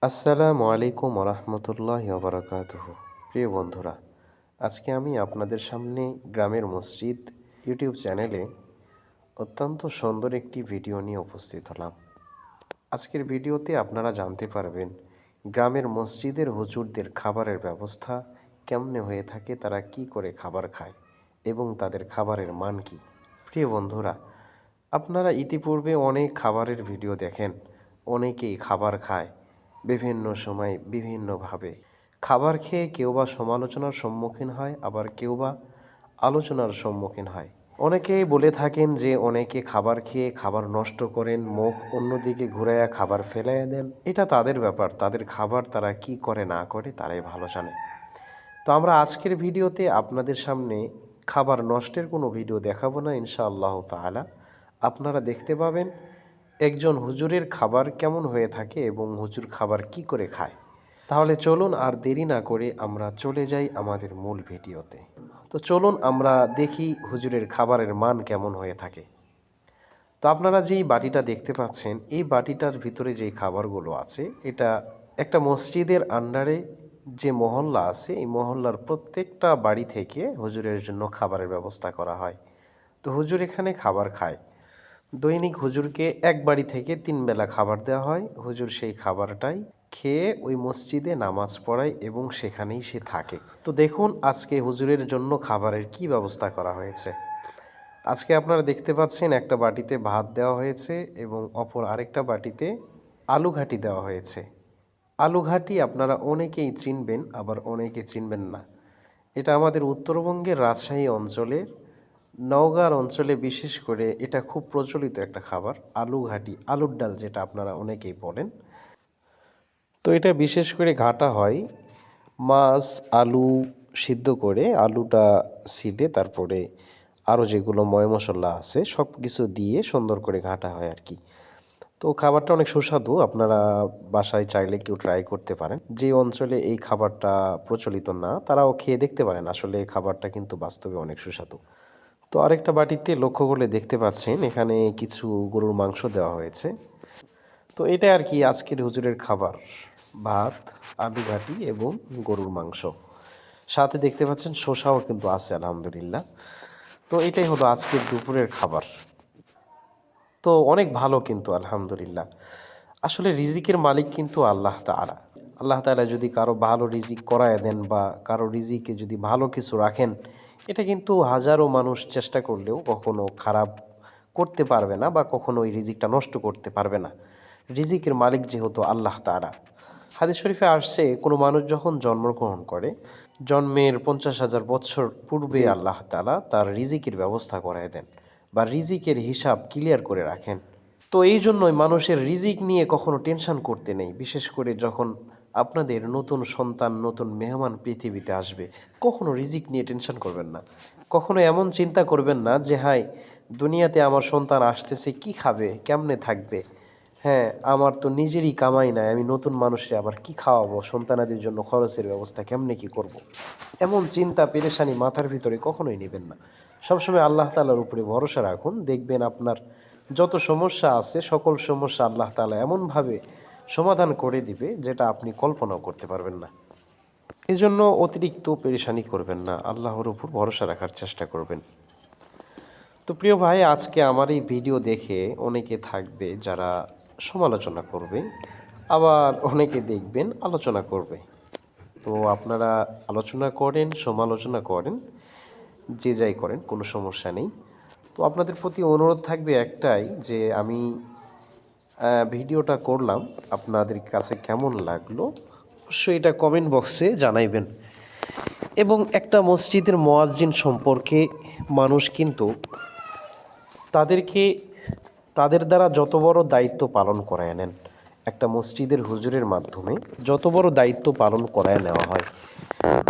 আসসালামু আলাইকুম রহমতুল্লাহি বারাকাতুহু। প্রিয় বন্ধুরা, আজকে আমি আপনাদের সামনে গ্রামের মসজিদ ইউটিউব চ্যানেলে অত্যন্ত সুন্দর একটি ভিডিও নিয়ে উপস্থিত হলাম। আজকের ভিডিওতে আপনারা জানতে পারবেন গ্রামের মসজিদের হুজুরদের খাবারের ব্যবস্থা কেমনে হয়ে থাকে, তারা কি করে খাবার খায় এবং তাদের খাবারের মান কী। প্রিয় বন্ধুরা, আপনারা ইতিপূর্বে অনেক খাবারের ভিডিও দেখেন, অনেকেই খাবার খায় বিভিন্ন সময় বিভিন্নভাবে। খাবার খেয়ে কেউ বা সমালোচনার সম্মুখীন হয়, আবার কেউ বা আলোচনার সম্মুখীন হয়। অনেকেই বলে থাকেন যে অনেকে খাবার খেয়ে খাবার নষ্ট করেন, মুখ অন্যদিকে ঘুরাইয়া খাবার ফেলাইয়া দেন। এটা তাদের ব্যাপার, তাদের খাবার তারা কি করে না করে তারাই ভালো জানে। তো আমরা আজকের ভিডিওতে আপনাদের সামনে খাবার নষ্টের কোনো ভিডিও দেখাবো না ইনশাআল্লাহ তাআলা। আপনারা দেখতে পাবেন একজন হুজুরের খাবার কেমন হয়ে থাকে এবং হুজুর খাবার কি করে খায়। তাহলে চলুন আর দেরি না করে আমরা চলে যাই আমাদের মূল ভিডিওতে। তো চলুন আমরা দেখি হুজুরের খাবারের মান কেমন হয়ে থাকে। তো আপনারা যেই বাটিটা দেখতে পাচ্ছেন, এই বাটিটার ভিতরে যেই খাবারগুলো আছে, এটা একটা মসজিদের আন্ডারে যে মহল্লা আছে, এই মহল্লার প্রত্যেকটা বাড়ি থেকে হুজুরের জন্য খাবারের ব্যবস্থা করা হয়। তো হুজুর এখানে খাবার খায়। দৈনিক হুজুরকে এক বাড়ি থেকে 3 বেলা খাবার দেওয়া হয়। হুজুর সেই খাবারটাই খেয়ে ওই মসজিদে নামাজ পড়ায় এবং সেখানেই সে থাকে। তো দেখুন আজকে হুজুরের জন্য খাবারের কি ব্যবস্থা করা হয়েছে। আজকে আপনারা দেখতে পাচ্ছেন একটা বাটিতে ভাত দেওয়া হয়েছে এবং অপর আরেকটা বাটিতে আলু ঘাটি দেওয়া হয়েছে। আলু ঘাটি আপনারা অনেকেই চিনবেন, আবার অনেকে চিনবেন না। এটা আমাদের উত্তরবঙ্গের রাজশাহী অঞ্চলের নওগাঁর অঞ্চলে বিশেষ করে এটা খুব প্রচলিত একটা খাবার, আলু ঘাটি, আলুর ডাল যেটা আপনারা অনেকেই বলেন। তো এটা বিশেষ করে ঘাটা হয় মাছ, আলু সিদ্ধ করে, আলুটা ছিলে তারপরে আরও যেগুলো ময় মশলা আছে সব কিছু দিয়ে সুন্দর করে ঘাটা হয় আর কি। তো খাবারটা অনেক সুস্বাদু, আপনারা বাসায় চাইলে কেউ ট্রাই করতে পারেন। যে অঞ্চলে এই খাবারটা প্রচলিত না তারাও খেয়ে দেখতে পারেন, আসলে এই খাবারটা কিন্তু বাস্তবে অনেক সুস্বাদু। তো আরেকটা বাটিতে লক্ষ্য করলে দেখতে পাচ্ছেন এখানে কিছু গরুর মাংস দেওয়া হয়েছে। তো এটা আর কি আজকের হুজুরের খাবার, ভাত, আলু ঘাটি এবং গরুর মাংস। সাথে দেখতে পাচ্ছেন শসাও কিন্তু আছে আলহামদুলিল্লাহ। তো এটাই হলো আজকের দুপুরের খাবার। তো অনেক ভালো কিন্তু আলহামদুলিল্লাহ। আসলে রিজিকের মালিক কিন্তু আল্লাহ তাআলা। আল্লাহ তাআলা যদি কারো ভালো রিজিক করায় দেন বা কারো রিজিকে যদি ভালো কিছু রাখেন, এটা কিন্তু হাজারো মানুষ চেষ্টা করলেও কখনো খারাপ করতে পারবে না বা কখনো ওই রিজিকটা নষ্ট করতে পারবে না। রিজিকের মালিক যেহেতু আল্লাহ তাআলা। হাদিস শরীফে আসছে কোনো মানুষ যখন জন্মগ্রহণ করে, জন্মের 50,000 বছর পূর্বে আল্লাহ তাআলা তার রিজিকের ব্যবস্থা করায় দেন বা রিজিকের হিসাব ক্লিয়ার করে রাখেন। তো এই জন্যই মানুষের রিজিক নিয়ে কখনো টেনশন করতে নেই। বিশেষ করে যখন আপনাদের নতুন সন্তান, নতুন মেহমান পৃথিবীতে আসবে, কখনো রিজিক নিয়ে টেনশন করবেন না। কখনো এমন চিন্তা করবেন না যে হায় দুনিয়াতে আমার সন্তান আসতেছে, কি খাবে, কেমনে থাকবে। হ্যাঁ, আমার তো নিজেরই কামাই নাই, আমি নতুন মানুষে আবার কি খাওয়াবো, সন্তানাদির জন্য খরচের ব্যবস্থা কেমনে কি করব। এমন চিন্তা পেরেশানি মাথার ভিতরে কখনোই নেবেন না। সবসময় আল্লাহ তাআলার উপরে ভরসা রাখুন, দেখবেন আপনার যত সমস্যা আছে সকল সমস্যা আল্লাহ তাআলা এমনভাবে সমাধান করে দিবে যেটা আপনি কল্পনাও করতে পারবেন না। এজন্য অতিরিক্ত পেরেশানি করবেন না, আল্লাহর উপর ভরসা রাখার চেষ্টা করবেন। তো প্রিয় ভাই, আজকে আমার এই ভিডিও দেখে অনেকে থাকবে যারা সমালোচনা করবে, আবার অনেকে দেখবেন আলোচনা করবে। তো আপনারা আলোচনা করেন, সমালোচনা করেন, যে যাই করেন, কোনো সমস্যা নেই। তো আপনাদের প্রতি অনুরোধ থাকবে একটাই, যে আমি ভিডিওটা করলাম, আপনাদের কাছে কেমন লাগলো অবশ্যই এটা কমেন্ট বক্সে জানাইবেন। এবং একটা মসজিদের মুয়াজ্জিন সম্পর্কে মানুষ কিন্তু তাদেরকে তাদের দ্বারা যত বড় দায়িত্ব পালন করায় নেন, একটা মসজিদের হুজুরের মাধ্যমে যত বড় দায়িত্ব পালন করায় নেওয়া হয়,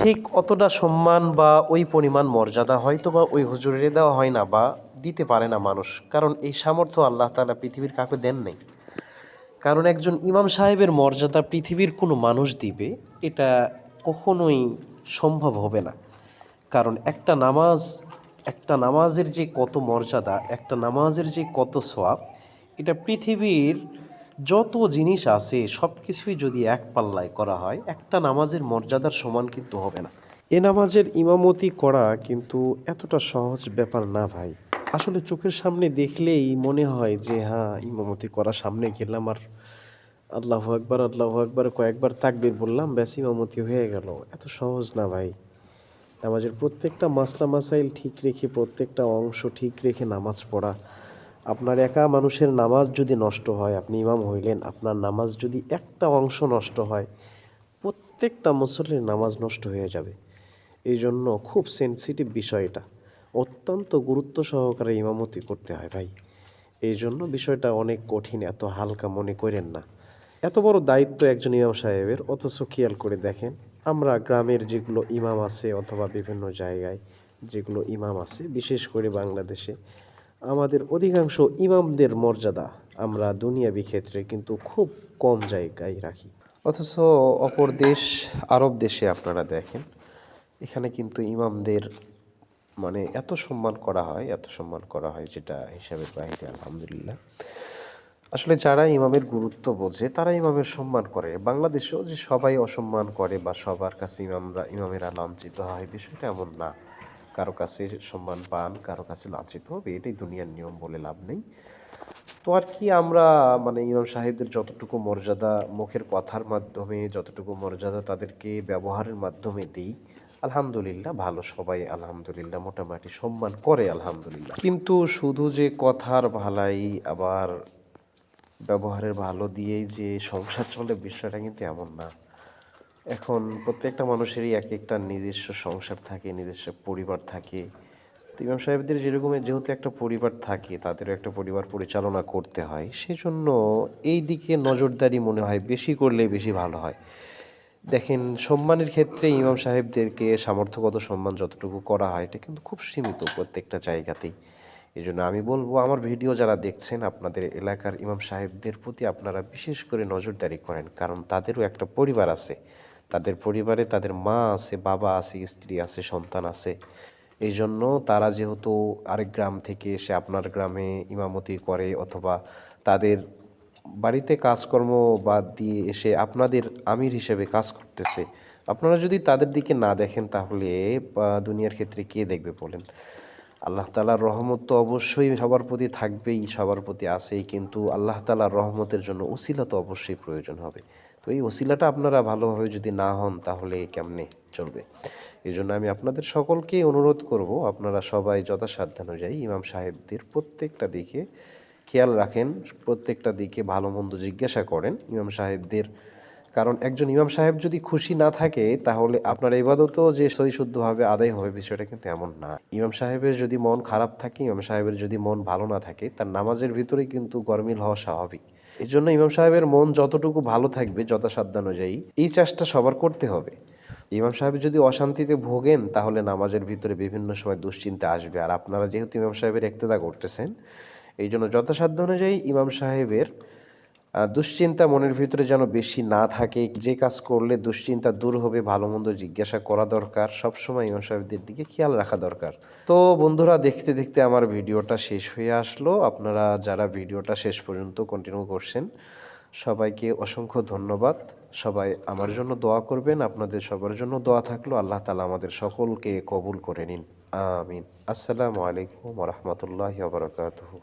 ঠিক অতটা সম্মান বা ওই পরিমাণ মর্যাদা হয়তো বা ওই হুজুরের দেওয়া হয় না বা দিতে পারে না মানুষ। কারণ এই সামর্থ্য আল্লাহ তাআলা পৃথিবীর কাউকে দেন নাই। কারণ একজন ইমাম সাহেবের মর্যাদা পৃথিবীর কোনো মানুষ দিবে এটা কখনোই সম্ভব হবে না। কারণ একটা নামাজের যে কত মর্যাদা, একটা নামাজের যে কত সওয়াব, এটা পৃথিবীর যত জিনিস আছে সব কিছুই যদি এক পাল্লায় করা হয় একটা নামাজের মর্যাদার সমান কিন্তু হবে না। এ নামাজের ইমামতি করা কিন্তু এতটা সহজ ব্যাপার না ভাই। আসলে চোখের সামনে দেখলেই মনে হয় যে হ্যাঁ, ইমামতি করা, সামনে গেলাম আর আল্লাহু আকবার কয়েকবার তাকবীর বললাম, ব্যাস ইমামতি হয়ে গেল। এত সহজ না ভাই। নামাজের প্রত্যেকটা মাসলা মাসাইল ঠিক রেখে, প্রত্যেকটা অংশ ঠিক রেখে নামাজ পড়া। আপনার একা মানুষের নামাজ যদি নষ্ট হয়, আপনি ইমাম হইলেন, আপনার নামাজ যদি একটা অংশ নষ্ট হয়, প্রত্যেকটা মুসল্লির নামাজ নষ্ট হয়ে যাবে। এই জন্য খুব সেনসিটিভ বিষয় এটা। অত্যন্ত গুরুত্ব সহকারে ইমামতি করতে হয় ভাই। এই জন্য বিষয়টা অনেক কঠিন, এত হালকা মনে করেন না। এত বড় দায়িত্ব একজন ইমাম সাহেবের, অথচ খেয়াল করে দেখেন আমরা গ্রামের যেগুলো ইমাম আছে অথবা বিভিন্ন জায়গায় যেগুলো ইমাম আছে, বিশেষ করে বাংলাদেশে আমাদের অধিকাংশ ইমামদের মর্যাদা আমরা দুনিয়াবি ক্ষেত্রে কিন্তু খুব কম জায়গায় রাখি। অথচ অপর দেশ, আরব দেশে আপনারা দেখেন, এখানে কিন্তু ইমামদের মানে এত সম্মান করা হয়, এত সম্মান করা হয় যেটা হিসাবের বাইরে, আলহামদুলিল্লাহ। আসলে যারা ইমামের গুরুত্ব বোঝে তারা ইমামের সম্মান করে। বাংলাদেশেও যে সবাই অসম্মান করে বা সবার কাছে ইমামেরা লাঞ্ছিত হয়, বিষয়টা এমন না। কারো কাছে সম্মান পান, কারো কাছে লাঞ্ছিত হবে, এটাই দুনিয়ার নিয়ম, বলে লাভ নেই। তো আর কি, আমরা মানে ইমাম সাহেবদের যতটুকু মর্যাদা মুখের কথার মাধ্যমে, যতটুকু মর্যাদা তাদেরকে ব্যবহারের মাধ্যমে দিই, আলহামদুলিল্লাহ ভালো, সবাই আলহামদুলিল্লাহ মোটামুটি সম্মান করে আলহামদুলিল্লাহ। কিন্তু শুধু যে কথার ভালাই আবার ব্যবহারের ভালো দিয়েই যে সংসার চলে, বিষয়টা কিন্তু এমন না। এখন প্রত্যেকটা মানুষেরই এক একটা নিজস্ব সংসার থাকে, নিজস্ব পরিবার থাকে। তো ইমাম সাহেবদের যেহেতু একটা পরিবার থাকে, তাদেরও একটা পরিবার পরিচালনা করতে হয়, সেজন্য এই দিকে নজরদারি মনে হয় বেশি করলে বেশি ভালো হয়। দেখেন, সম্মানের ক্ষেত্রে ইমাম সাহেবদেরকে সামর্থ্যগত সম্মান যতটুকু করা হয়, এটা কিন্তু খুব সীমিত প্রত্যেকটা জায়গাতেই। এই জন্য আমি বলবো, আমার ভিডিও যারা দেখছেন, আপনাদের এলাকার ইমাম সাহেবদের প্রতি আপনারা বিশেষ করে নজরদারি করেন, কারণ তাদেরও একটা পরিবার আছে। তাদের পরিবারে তাদের মা আছে, বাবা আছে, স্ত্রী আছে, সন্তান আছে। এই জন্য তারা যেহেতু আরেক গ্রাম থেকে এসে আপনার গ্রামে ইমামতি করে, অথবা তাদের বাড়িতে কাজকর্ম বাদ দিয়ে এসে আপনাদের আমির হিসেবে কাজ করতেছে, আপনারা যদি তাদের দিকে না দেখেন, তাহলে দুনিয়ার ক্ষেত্রে কে দেখবে বলেন? আল্লাহ তাআলার রহমত তো অবশ্যই সবার প্রতি থাকবেই, সবার প্রতি আছেই, কিন্তু আল্লাহ তাআলার রহমতের জন্য উসিলা তো অবশ্যই প্রয়োজন হবে। তো এই উসিলাটা আপনারা ভালোভাবে যদি না হন, তাহলে কেমনে চলবে? এই জন্য আমি আপনাদের সকলকেই অনুরোধ করব, আপনারা সবাই যথাসাধ্যানুযায়ী ইমাম সাহেবদের প্রত্যেকটা দিকে খেয়াল রাখেন, প্রত্যেকটা দিকে ভালো মন্দ জিজ্ঞাসা করেন ইমাম সাহেবদের। কারণ একজন ইমাম সাহেব যদি খুশি না থাকে, তাহলে আপনার ইবাদতও যে সহিশুদ্ধভাবে আদায় হবে, বিষয়টা কিন্তু এমন না। ইমাম সাহেবের যদি মন খারাপ থাকে, ইমাম সাহেবের যদি মন ভালো না থাকে, তার নামাজের ভিতরে কিন্তু গরমিল হওয়া স্বাভাবিক। এই জন্য ইমাম সাহেবের মন যতটুকু ভালো থাকবে যথাসাধ্যানুযায়ী, এই চেষ্টা সবার করতে হবে। ইমাম সাহেব যদি অশান্তিতে ভোগেন, তাহলে নামাজের ভিতরে বিভিন্ন সময় দুশ্চিন্তা আসবে। আর আপনারা যেহেতু ইমাম সাহেবের ইক্তেদা করতেছেন, এই জন্য যথাসাধ্য অনুযায়ী ইমাম সাহেবের দুশ্চিন্তা মনের ভিতরে যেন বেশি না থাকে। যে কাজ করলে দুশ্চিন্তা দূর হবে, ভালো মন্দ জিজ্ঞাসা করা দরকার, সবসময় ইমাম সাহেবদের দিকে খেয়াল রাখা দরকার। তো বন্ধুরা, দেখতে দেখতে আমার ভিডিওটা শেষ হয়ে আসলো। আপনারা যারা ভিডিওটা শেষ পর্যন্ত কন্টিনিউ করছেন, সবাইকে অসংখ্য ধন্যবাদ। সবাই আমার জন্য দোয়া করবেন, আপনাদের সবার জন্য দোয়া থাকলো। আল্লাহ তাআলা আমাদের সকলকে কবুল করে নিন, আমিন। আসসালামু আলাইকুম ওয়া রাহমাতুল্লাহি ওয়া বারাকাতুহু।